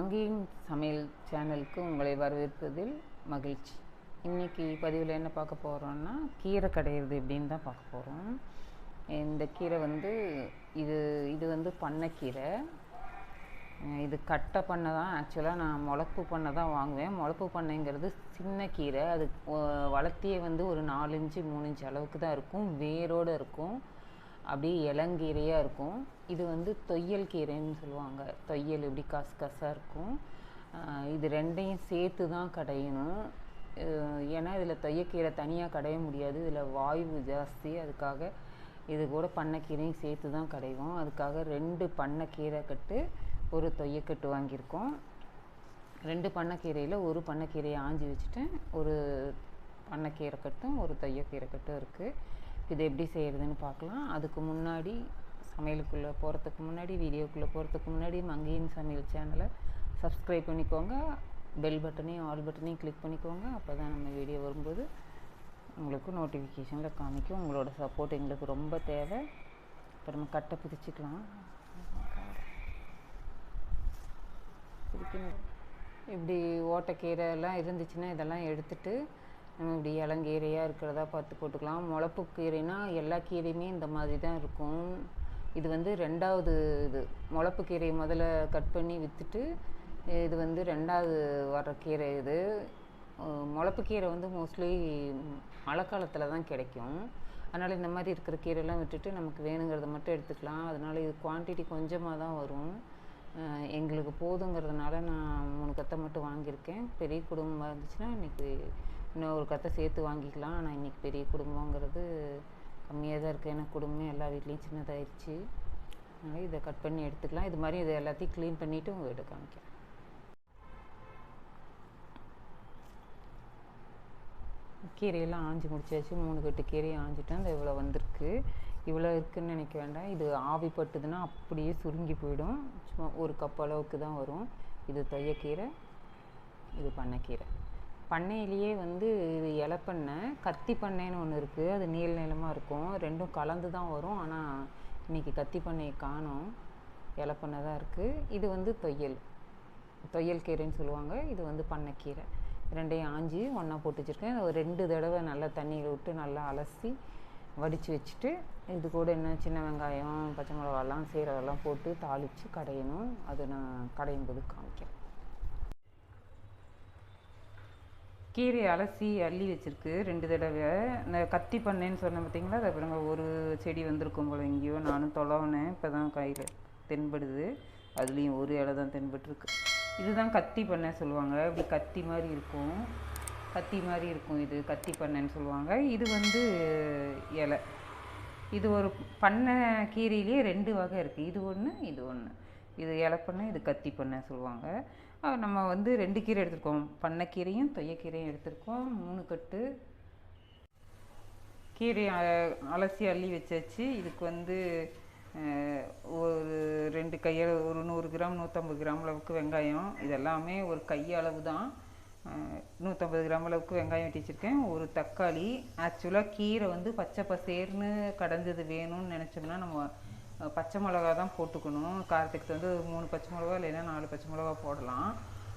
மங்கையின் சமையல் சேனலுக்கு உங்களை வரவேற்பதில் மகிழ்ச்சி. இன்றைக்கி பதிவில் என்ன பார்க்க போகிறோன்னா, கீரை கடையிறது எப்படின்னு தான் பார்க்க போகிறோம். இந்த கீரை வந்து இது வந்து பண்ணைக்கீரை. இது கட்டை பண்ணை தான். ஆக்சுவலாக நான் முளப்பு பண்ணை தான் வாங்குவேன். முளப்பு பண்ணைங்கிறது சின்ன கீரை. அது வளர்த்தியே வந்து ஒரு 4 இன்ச்சு 3 இன்ச்சு அளவுக்கு தான் இருக்கும். வேரோடு இருக்கும். அப்படியே இளங்கீரையாக இருக்கும். இது வந்து தொய்யல் கீரைன்னு சொல்லுவாங்க. தொய்யல் இப்படி கசாக இருக்கும். இது ரெண்டையும் சேர்த்து தான் கடையணும். ஏன்னா இதில் தொய்யக்கீரை தனியாக கடைய முடியாது. இதில் வாயு ஜாஸ்தி. அதுக்காக இது கூட பண்ணைக்கீரையும் சேர்த்து தான் கடைவோம். அதுக்காக 2 பண்ணைக்கீரை கட்டு, ஒரு தொய்யக்கட்டு வாங்கியிருக்கோம். 2 பண்ணைக்கீரையில் ஒரு பண்ணைக்கீரையை ஆஞ்சி வச்சுட்டேன். ஒரு பண்ணைக்கீரை கட்டும் ஒரு தொய்யக்கீரை கட்டும் இருக்குது. இது எப்படி செய்கிறதுன்னு பார்க்கலாம். அதுக்கு முன்னாடி சமையலுக்குள்ளே போகிறதுக்கு முன்னாடி, வீடியோக்குள்ளே போகிறதுக்கு முன்னாடி மங்கையின் சமையல் சேனலை சப்ஸ்கிரைப் பண்ணிக்கோங்க. பெல் பட்டனையும் ஆல் பட்டனையும் கிளிக் பண்ணிக்கோங்க. அப்போ தான் நம்ம வீடியோ வரும்போது உங்களுக்கு நோட்டிஃபிகேஷனில் காமிக்கும். உங்களோட சப்போர்ட் எங்களுக்கு ரொம்ப தேவை. இப்போ நம்ம கட்டை பிரிச்சுக்கலாம். இப்படி ஓட்டைக்கீரை எல்லாம் இருந்துச்சுன்னா இதெல்லாம் எடுத்துட்டு நம்ம இப்படி இளங்கீரையாக இருக்கிறதா பார்த்து போட்டுக்கலாம். முளப்பு கீரைனா எல்லா கீரையுமே இந்த மாதிரி தான் இருக்கும். இது வந்து 2வது இது. முளப்பு கீரையை முதல்ல கட் பண்ணி விற்றுட்டு, இது வந்து 2வது வர்ற கீரை. இது முளப்பு கீரை வந்து மோஸ்ட்லி மழை காலத்தில் தான் கிடைக்கும். அதனால் இந்த மாதிரி இருக்கிற கீரைலாம் விட்டுட்டு நமக்கு வேணுங்கிறத மட்டும் எடுத்துக்கலாம். அதனால் இது குவான்டிட்டி கொஞ்சமாக தான் வரும். எங்களுக்கு போதுங்கிறதுனால நான் 3 கத்தை மட்டும் வாங்கியிருக்கேன். பெரிய குடும்பமாக இருந்துச்சுன்னா இன்றைக்கி இன்னும் ஒரு கத்தை சேர்த்து வாங்கிக்கலாம். ஆனால் இன்றைக்கி பெரிய குடும்பங்கிறது கம்மியாக தான் இருக்குது. ஏன்னா குடும்பமே எல்லா வீட்லேயும் சின்னதாகிடுச்சு. அதனால் இதை கட் பண்ணி எடுத்துக்கலாம். இது மாதிரி இதை எல்லாத்தையும் க்ளீன் பண்ணிவிட்டு உங்கள்கிட்ட காமிக்கிறேன். கீரையெல்லாம் ஆஞ்சி முடிச்சாச்சு. 3 கட்டு கீரையை ஆஞ்சிட்டேன். அது இவ்வளோ வந்திருக்கு. இவ்வளோ இருக்குதுன்னு நினைக்க வேண்டாம். இது ஆவி பட்டுதுன்னா அப்படியே சுருங்கி போயிடும். சும்மா 1 கப் அளவுக்கு தான் வரும். இது தொய்யக்கீரை, இது பண்ணைக்கீரை. பண்ணையிலேயே வந்து இது இலப்பண்ணை, கத்தி பண்ணைன்னு ஒன்று இருக்குது. அது நீளமாக இருக்கும். 2ம் கலந்து தான் வரும். ஆனால் இன்றைக்கி கத்தி பண்ணையை காணோம். இலப்பண்ணை தான் இருக்குது. இது வந்து தொய்யல் கீரைன்னு சொல்லுவாங்க. இது வந்து பண்ணைக்கீரை. 2ஐயும் ஆஞ்சி ஒன்றா போட்டு வச்சுருக்கேன். ஒரு 2 தடவை நல்லா தண்ணியில் விட்டு நல்லா அலசி வடித்து வச்சுட்டு, இது கூட என்ன சின்ன வெங்காயம், பச்சை மிளகாலாம், சீரகெல்லாம் போட்டு தாளித்து கடையணும். அது நான் கடையும் போது காமிக்கிறேன். கீரை அலசி அள்ளி வச்சுருக்கு 2 தடவை. இந்த கத்தி பண்ணேன்னு சொன்னேன் பார்த்தீங்களா, அது அப்புறம் ஒரு செடி வந்திருக்கும் போல் எங்கேயோ. நானும் தொலைவினேன். இப்போ தான் கையில் தென்படுது. அதுலேயும் ஒரு இலை தான் தென்பட்டுருக்கு. இதுதான் கத்தி பண்ணை சொல்லுவாங்க. இப்படி கத்தி மாதிரி இருக்கும். இது கத்தி பண்ணைன்னு சொல்லுவாங்க. இது வந்து இலை. இது ஒரு பண்ணை கீரையிலேயே 2 வகை இருக்குது. இது ஒன்று, இது ஒன்று. இது இலைப்பண்ணை, இது கத்தி பண்ணை சொல்லுவாங்க. நம்ம வந்து 2 கீரை எடுத்துருக்கோம். பண்ணைக்கீரையும் தொய்யக்கீரையும் எடுத்துருக்கோம். 3 கட்டு கீரையை அலசி அள்ளி வச்சாச்சு. இதுக்கு வந்து ஒரு 2 கையில் ஒரு 100 கிராம் 150 கிராம் அளவுக்கு வெங்காயம். இதெல்லாமே ஒரு கையளவு தான். 150 கிராம் அளவுக்கு வெங்காயம் வெட்டி வச்சுருக்கேன். ஒரு தக்காளி. ஆக்சுவலாக கீரை வந்து பச்சை பசேர்னு கடைஞ்சது வேணும்னு நினச்சோம்னா நம்ம பச்சை மிளகா தான் போட்டுக்கணும். காரத்துக்கு வந்து 3 பச்சை மிளகா இல்லைன்னா 4 பச்சை மிளகா போடலாம்.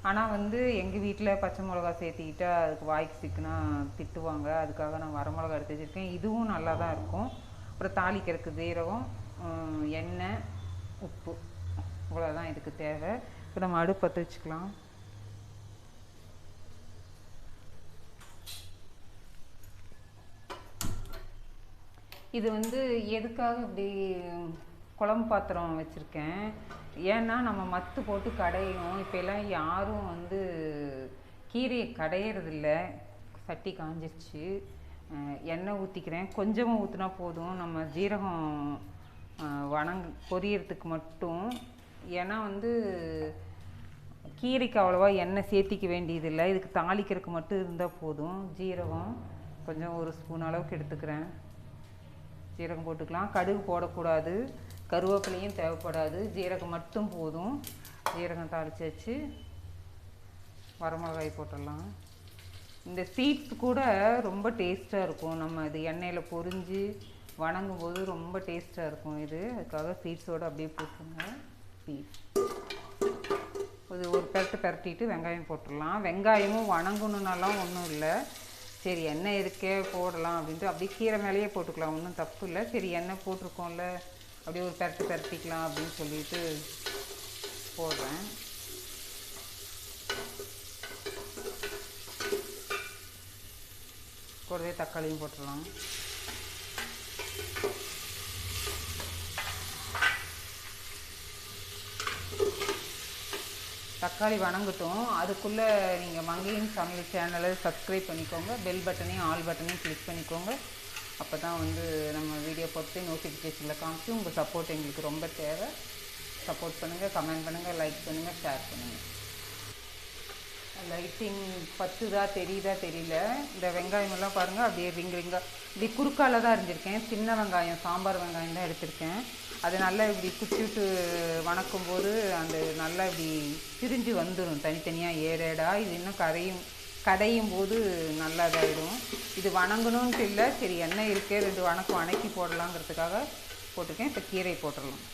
ஆனால் வந்து எங்கள் வீட்டில் பச்சை மிளகா சேர்த்திக்கிட்டா அதுக்கு வாய்க்கு சிக்குனா திட்டுவாங்க. அதுக்காக நான் வரமிளகா எடுத்து வச்சுருக்கேன். இதுவும் நல்லா தான் இருக்கும். அப்புறம் தாளிக்கிறதுக்கு ஜீரகம், எண்ணெய், உப்பு, இவ்வளோதான் இதுக்கு தேவை. இப்போ நம்ம அடுப்பு பற்ற வச்சுக்கலாம். இது வந்து எதுக்காக இப்படி குழம்பு பாத்திரம் வச்சுருக்கேன், ஏன்னா நம்ம மத்து போட்டு கடையணும். இப்போ எல்லாம் யாரும் வந்து கீரையை கடையிறதில்ல. சட்டி காஞ்சிருச்சு. எண்ணெய் ஊற்றிக்கிறேன். கொஞ்சமாக ஊற்றினா போதும். நம்ம ஜீரகம் பொரியறதுக்கு மட்டும். ஏன்னா வந்து கீரைக்கு அவ்வளோவா எண்ணெய் சேர்த்திக்க வேண்டியதில்லை. இதுக்கு தாளிக்கிறதுக்கு மட்டும் இருந்தால் போதும். ஜீரகம் கொஞ்சம் 1 ஸ்பூன் அளவுக்கு எடுத்துக்கிறேன். ஜீரகம் போட்டுக்கலாம். கடுகு போடக்கூடாது. கருவேப்பிலையும் தேவைப்படாது. ஜீரகம் மட்டும் போதும். ஜீரகம் தாளிச்சாச்சு. வரமிளகாய் போட்டுடலாம். இந்த சீட்ஸ் கூட ரொம்ப டேஸ்ட்டாக இருக்கும். நம்ம இது எண்ணெயில் பொரிஞ்சு வணங்கும் போது ரொம்ப டேஸ்ட்டாக இருக்கும் இது. அதுக்காக சீட்ஸோடு அப்படியே போட்டுருங்க. சீட்ஸ் ஒரு பெரட்டிட்டு வெங்காயம் போட்டுடலாம். வெங்காயமும் வணங்கணுன்னாலாம் ஒன்றும் இல்லை. சரி எண்ணெய் இருக்கே போடலாம் அப்படின்ட்டு அப்படியே கீரை மேலேயே போட்டுக்கலாம், ஒன்றும் தப்பு இல்லை. சரி எண்ணெய் போட்டிருக்கோம்ல அப்படியே ஒரு பெரட்டிக்கலாம் அப்படின்னு சொல்லிட்டு போடுறேன். கூடவே தக்காளியும் போட்டுடலாம். தக்காளி வணங்கட்டும். அதுக்குள்ளே நீங்கள் மங்கையின் சமையல் சேனலை சப்ஸ்கிரைப் பண்ணிக்கோங்க, பெல் பட்டனையும் ஆல் பட்டனையும் கிளிக் பண்ணிக்கோங்க. அப்போ தான் வந்து நம்ம வீடியோ போட்டு நோட்டிஃபிகேஷனில் காமிச்சு. உங்கள் சப்போர்ட் எங்களுக்கு ரொம்ப தேவை. சப்போர்ட் பண்ணுங்கள், கமெண்ட் பண்ணுங்கள், லைக் பண்ணுங்கள், ஷேர் பண்ணுங்கள். லைட்டிங் பத்துதா தெரியுதா தெரியல. இந்த வெங்காயமெல்லாம் பாருங்கள் அப்படியே ரிங்காக இப்படி குறுக்கால தான் இருந்திருக்கேன். சின்ன வெங்காயம், சாம்பார் வெங்காயம் தான் எடுத்திருக்கேன். அது நல்லா இப்படி குச்சிவிட்டு வணக்கும்போது அந்த நல்லா இப்படி பிரிஞ்சு வந்துடும் தனித்தனியாக ஏரேடாக. இது இன்னும் கடையும் போது நல்லா இதாகிடும். இது வணங்கணும்ன்ட்டு இல்லை, சரி எண்ணெய் இருக்கே 2 வணக்கி போடலாங்கிறதுக்காக போட்டிருக்கேன். இப்போ கீரை போட்டுடலாம்.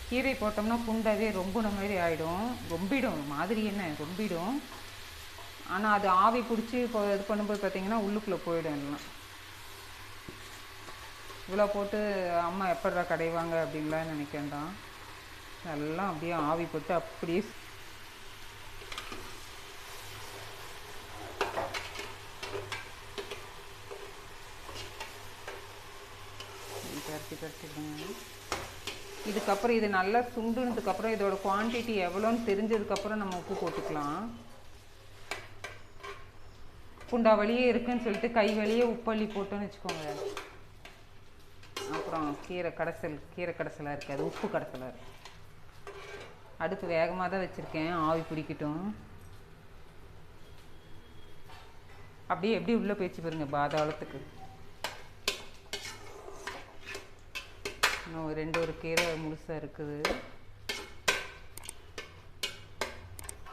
கீரை போட்டோம்னா புண்டாவே ரொம்பின மாதிரி ஆகிடும். ரொம்பிடும் மாதிரி என்ன ரொம்பிடும். ஆனால் அது ஆவி பிடிச்சி இப்போ இது பண்ணும்போது பார்த்திங்கன்னா உள்ளுக்குள்ளே போயிடும் எல்லாம். இவ்வளோ போட்டு அம்மா எப்படா கடைவாங்க அப்படின்லாம் நினைக்கேன்டான். எல்லாம் அப்படியே ஆவி போட்டு அப்படியே பரட்டிடுங்க. இதுக்கப்புறம் இது நல்லா சுண்டுனதுக்கப்புறம் இதோட குவான்டிட்டி எவ்வளோன்னு தெரிஞ்சதுக்கப்புறம் நம்ம உப்பு போட்டுக்கலாம். புண்டா வழியே இருக்குன்னு சொல்லிட்டு கை வழியே உப்பள்ளி போட்டோன்னு வச்சுக்கோங்க, அப்புறம் கீரை கடைசலாக இருக்காது, உப்பு கடைசலாக இருக்குது. அடுப்பு வேகமாக தான் வச்சுருக்கேன், ஆவி பிடிக்கட்டும். அப்படியே எப்படி உள்ளே போயிடுச்சு பாருங்க பாதாளத்துக்கு. இன்னும் ஒரு கீரை முழுசாக இருக்குது.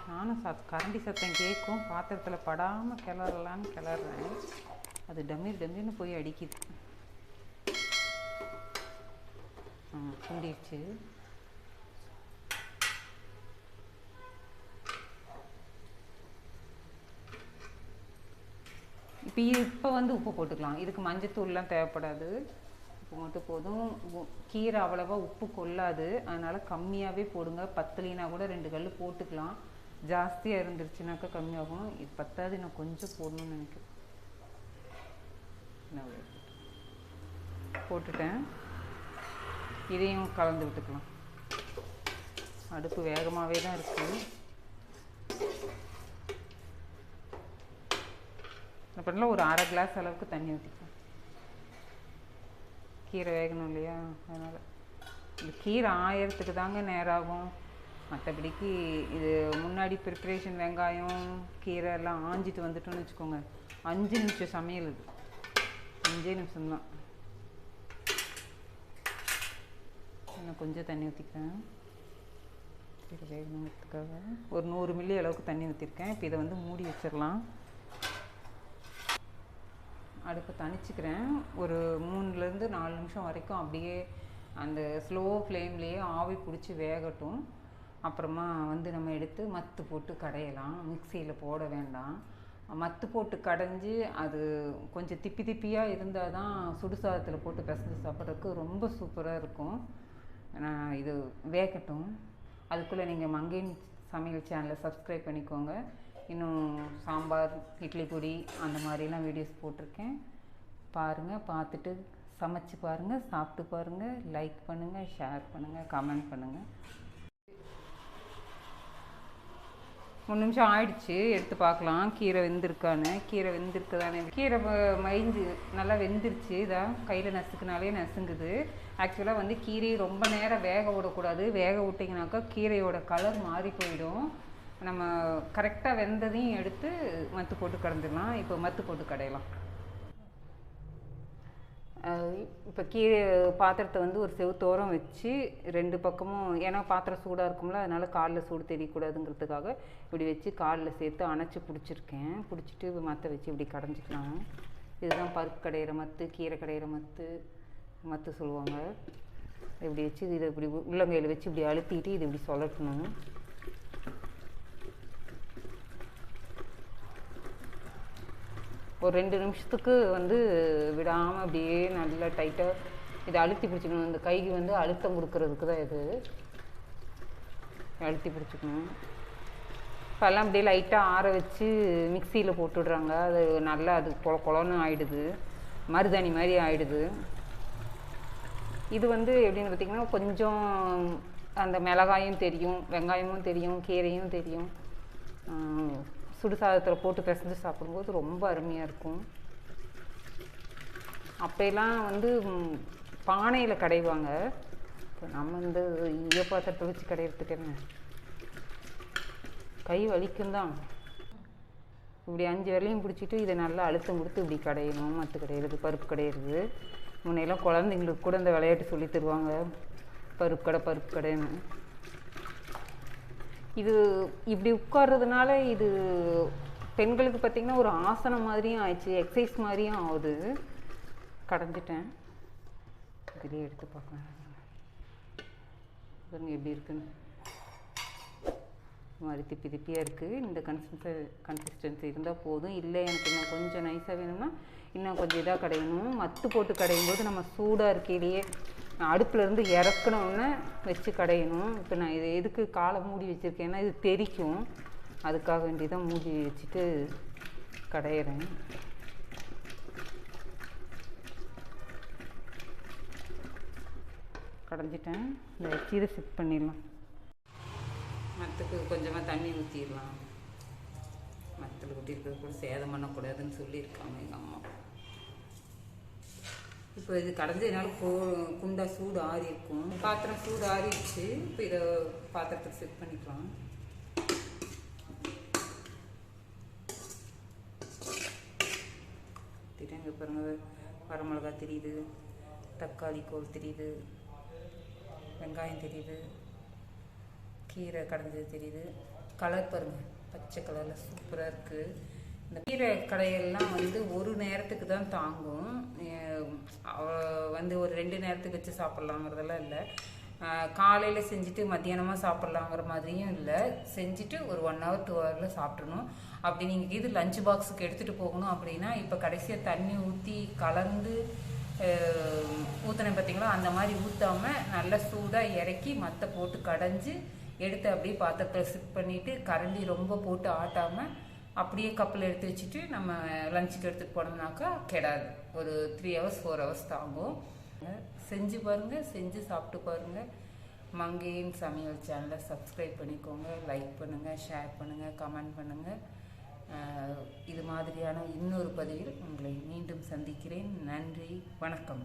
நானும் கரண்டி சத்தம் கேட்கும், பாத்திரத்தில் படாமல் கிளறலான்னு கிளறேன். அது டம்மின்னு போய் அடிக்குது. குண்டிடுச்சு. இப்போ வந்து உப்பு போட்டுக்கலாம். இதுக்கு மஞ்சத்தூள்லாம் தேவைப்படாது, உப்பு மட்டும் போதும். கீரை அவ்வளவா உப்பு கொள்ளாது, அதனால் கம்மியாகவே போடுங்க. பத்தலினா கூட 2 கல் போட்டுக்கலாம். ஜாஸ்தியாக இருந்துருச்சுனாக்கா கம்மியாகும். இது பத்தாது, நான் கொஞ்சம் போடணும்னு நினைக்கிறேன். போட்டுட்டேன். இதையும் கலந்து விட்டுக்கலாம். அடுப்பு வேகமாகவே தான் இருக்குது. அப்படின்னா ஒரு 1/2 கிளாஸ் அளவுக்கு தண்ணி ஊற்றிக்கலாம். கீரை வேகணும் இல்லையா, அதனால் இந்த கீரை ஆயறதுக்கு தாங்க நேரம் ஆகும். மற்றபடிக்கு இது முன்னாடி ப்ரிப்ரேஷன் வெங்காயம் கீரை எல்லாம் ஆஞ்சிட்டு வந்துட்டோன்னு வச்சுக்கோங்க, 5 நிமிஷம் சமையல். இது 5 நிமிஷம்தான். இன்னும் கொஞ்சம் தண்ணி ஊற்றிக்கிறேன் கீரை வேகணுங்கிறதுக்காக. ஒரு 100 மில்லி அளவுக்கு தண்ணி ஊற்றிருக்கேன். இப்போ இதை வந்து மூடி வச்சிடலாம். அடுப்பை தணிச்சிக்கிறேன். ஒரு 3லேருந்து 4 நிமிஷம் வரைக்கும் அப்படியே அந்த ஸ்லோ ஃப்ளேம்லேயே ஆவி பிடிச்சி வேகட்டும். அப்புறமா வந்து நம்ம எடுத்து மத்து போட்டு கடையலாம். மிக்சியில் போட வேண்டாம். மத்து போட்டு கடைஞ்சி அது கொஞ்சம் திப்பியாக இருந்தால் தான் சுடுசாதத்தில் போட்டு பிசைஞ்சு சாப்பிட்றதுக்கு ரொம்ப சூப்பராக இருக்கும். இது வேகட்டும். அதுக்குள்ளே நீங்கள் மங்கையின் சமையல் சேனலை சப்ஸ்கிரைப் பண்ணிக்கோங்க. இன்னும் சாம்பார், இட்லி பொடி அந்த மாதிரிலாம் வீடியோஸ் போட்டிருக்கேன், பாருங்கள். பார்த்துட்டு சமைச்சு பாருங்கள், சாப்பிட்டு பாருங்கள், லைக் பண்ணுங்கள், ஷேர் பண்ணுங்கள், கமெண்ட் பண்ணுங்கள். 3 நிமிஷம் ஆயிடுச்சு, எடுத்து பார்க்கலாம் கீரை வெந்திருக்கான்னு. கீரை வெந்திருக்குதானே, கீரை மயிஞ்சு நல்லா வெந்துருச்சு. இதான் கையில் நசுக்குனாலே நசுங்குது. ஆக்சுவலாக வந்து கீரையை ரொம்ப நேரம் வேக விடக்கூடாது. வேக விட்டிங்கனாக்கா கீரையோட கலர் மாறி போயிடும். நம்ம கரெக்டாக வெந்ததையும் எடுத்து மத்து போட்டு கடைஞ்சிடலாம். இப்போ மத்து போட்டு கடையலாம். இப்போ கீரை பாத்திரத்தை வந்து ஒரு செவுத்தோரம் வச்சு 2 பக்கமும், ஏன்னா பாத்திரம் சூடாக இருக்கும்ல, அதனால் காலில் சூடு தெரியக்கூடாதுங்கிறதுக்காக இப்படி வச்சு காலில் சேர்த்து அணைச்சி பிடிச்சிருக்கேன். பிடிச்சிட்டு மற்ற வச்சு இப்படி கடைஞ்சிக்கலாம். இதுதான் பருப்பு கடையிற மத்து, கீரை கடையிற மத்து சொல்லுவாங்க. இப்படி வச்சு இதை இப்படி உள்ளங்கையில் வச்சு இப்படி அழுத்திட்டு இது இப்படி சொல்லட்டணும். ஒரு 2 நிமிஷத்துக்கு விடாமல் அப்படியே நல்லா டைட்டாக இதை அழுத்தி பிடிச்சிக்கணும். இந்த கைக்கு அழுத்தம் கொடுக்கறதுக்கு தான் இது அழுத்தி பிடிச்சிக்கணும். இப்போல்லாம் அப்படியே லைட்டாக ஆற வச்சு மிக்சியில் போட்டுடுறாங்க. அது நல்லா அது கொலன்னு ஆகிடுது, மருதாணி மாதிரி ஆகிடுது. இது எப்படின்னு பார்த்திங்கன்னா கொஞ்சம் அந்த மிளகாயும் தெரியும், வெங்காயமும் தெரியும், கீரையும் தெரியும். சுடுசாதத்தில் போட்டு பிசைஞ்சு சாப்பிடும்போது ரொம்ப அருமையாக இருக்கும். அப்போலாம் பானையில் கடைவாங்க. இப்போ நம்ம ஈய பாத்திரத்தை வச்சு கடையிறதுக்கு என்ன, கை வலிக்கும் தான். இப்படி 5 விரலையும் பிடிச்சிட்டு இதை நல்லா அழுத்தம் கொடுத்து இப்படி கடையணும். மற்ற கடையிறது, பருப்பு கடையிறது. முன்னையெல்லாம் குழந்தைங்களுக்கு கூட இந்த விளையாட்டு சொல்லி தருவாங்க, பருப்பு கடைன்னு. இது இப்படி உட்கார்றதுனால இது பெண்களுக்கு பார்த்திங்கன்னா ஒரு ஆசனம் மாதிரியும் ஆயிடுச்சு, எக்ஸசைஸ் மாதிரியும் ஆகுது. கடைஞ்சிட்டேன். இதுலேயே எடுத்து பார்க்கலாம் பாருங்க எப்படி இருக்குன்னு. மாதிரி திப்பியாக இருக்குது. இந்த கன்சிஸ்டன்சி இருந்தால் போதும். இல்லை எனக்கு இன்னும் கொஞ்சம் நைஸாக வேணும்னா இன்னும் கொஞ்சம் இதாக கடையணும். மத்து போட்டு கடையும் போது நம்ம சூடாக இருக்கையிலேயே அடுப்புலேருந்து இறக்கணுன்னு வச்சு கடையணும். இப்போ நான் இது எதுக்கு காலை மூடி வச்சுருக்கேன்னா இது தெரிக்கும், அதுக்காக வேண்டியதான் மூடி வச்சுட்டு கடையிறேன். கடைஞ்சிட்டேன். இந்த வச்சு இதை ஃபிட் பண்ணிடலாம். மத்துக்கு கொஞ்சமாக தண்ணி ஊற்றிடலாம். மத்தில் ஊற்றிருக்கிறது கூட சேதம் பண்ணக்கூடாதுன்னு சொல்லியிருக்காங்க எங்கள் அம்மா. இப்போ இது கடைஞ்சதுனால குண்டா சூடு ஆறி இருக்கும். பாத்திரம் சூடு ஆறிடுச்சு. இப்போ இதை பாத்திரத்துக்கு செட் பண்ணிக்கலாம். திடங்க பாருங்க, வரமிளகா தெரியுது, தக்காளி கோல் தெரியுது, வெங்காயம் தெரியுது, கீரை கடைஞ்சது தெரியுது. கலர் பாருங்கள், பச்சை கலரில் சூப்பராக இருக்குது. இந்த கீரை கடையெல்லாம் ஒரு நேரத்துக்கு தான் தாங்கும். ஒரு 2 நேரத்துக்கு வச்சு சாப்பிட்லாங்கிறதெல்லாம் இல்லை. காலையில் செஞ்சுட்டு மத்தியானமாக சாப்பிட்லாங்கிற மாதிரியும் இல்லை. செஞ்சுட்டு ஒரு 1 hour 2 hourல சாப்பிட்றணும். அப்படி நீங்கள் இது லஞ்ச் பாக்ஸுக்கு எடுத்துகிட்டு போகணும் அப்படின்னா இப்போ கடைசியாக தண்ணி ஊற்றி கலந்து ஊற்றினேன் பார்த்தீங்களா, அந்த மாதிரி ஊற்றாமல் நல்லா சூடாக இறக்கி மற்ற போட்டு கடைஞ்சி எடுத்து அப்படியே பாத்திரத்தில் சிப் பண்ணிவிட்டு கரண்டி ரொம்ப போட்டு ஆட்டாமல் அப்படியே கப்பில் எடுத்து வச்சுட்டு நம்ம லஞ்சுக்கு எடுத்துகிட்டு போனோம்னாக்கா கெடாது. ஒரு 3 hours 4 hours தாங்கும். செஞ்சு பாருங்கள், செஞ்சு சாப்பிட்டு பாருங்கள். மங்கையின் சமையல் சேனலை சப்ஸ்கிரைப் பண்ணிக்கோங்க, லைக் பண்ணுங்கள், ஷேர் பண்ணுங்கள், கமெண்ட் பண்ணுங்கள். இது மாதிரியான இன்னொரு பதிவில் உங்களை மீண்டும் சந்திக்கிறேன். நன்றி, வணக்கம்.